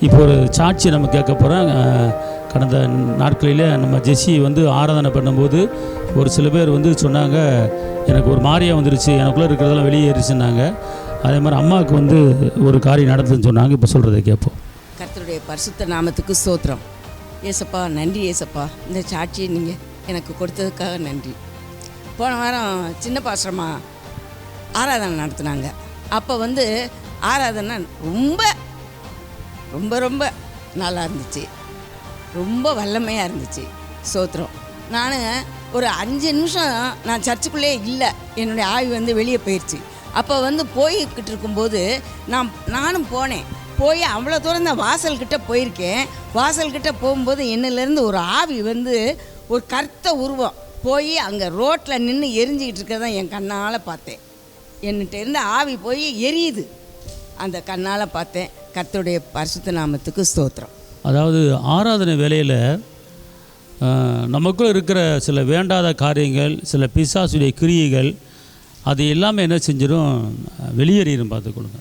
இப்போ ஒரு சாட்சி நம்ம கேட்க போகிறோம். கடந்த நாட்களில் நம்ம ஜெஸ்ஸி வந்து ஆராதனை பண்ணும்போது ஒரு சில பேர் வந்து சொன்னாங்க, எனக்கு ஒரு மாதிரியாக வந்துருச்சு, எனக்குள்ளே இருக்கிறதெல்லாம் வெளியேறிச்சுன்னாங்க. அதே மாதிரி அம்மாவுக்கு வந்து ஒரு காரியம் நடந்துன்னு சொன்னாங்க. இப்போ சொல்கிறத கேட்போம். கர்த்தருடைய பரிசுத்த நாமத்துக்கு ஸ்தோத்திரம். ஏசப்பா, நன்றி ஏசப்பா. இந்த சாட்சியை நீங்கள் எனக்கு கொடுத்ததுக்காக நன்றி. போன வாரம் சின்ன பாஸ்டர்மா ஆராதனை நடத்துனாங்க. அப்போ வந்து ஆராதனை ரொம்ப ரொம்ப ரொம்ப நல்லா இருந்துச்சு, ரொம்ப வல்லமையாக இருந்துச்சு. ஸ்தோத்திரம். நான் ஒரு 5 நிமிஷம் நான் சர்ச்சுக்குள்ளே இல்லை, என்னுடைய ஆவி வந்து வெளியே போயிடுச்சு. அப்போ வந்து போய்கிட்டு இருக்கும்போது நானும் போனேன். போய் அவ்வளோ தூரம் தான் வாசல்கிட்ட போயிருக்கேன். வாசல்கிட்ட போகும்போது என்னிலேருந்து ஒரு ஆவி வந்து ஒரு கருத்த உருவம் போய் அங்கே ரோட்டில் நின்று எரிஞ்சிக்கிட்டு இருக்கிறதான் என் கண்ணால் பார்த்தேன். என்கிட்ட இருந்து ஆவி போய் எரியுது, அந்த கண்ணால் பார்த்தேன். கர்த்தருடைய பரிசுத்த நாமத்துக்கு ஸ்தோத்திரம். அதாவது ஆராதனை வேளையில் நமக்குள்ள இருக்கிற சில வேண்டாத காரியங்கள், சில பிசாசுடைய கிரியைகள், அது எல்லாமே என்ன செஞ்சிடும், வெளியேறிடும். பார்த்துக்கொள்ளுங்க.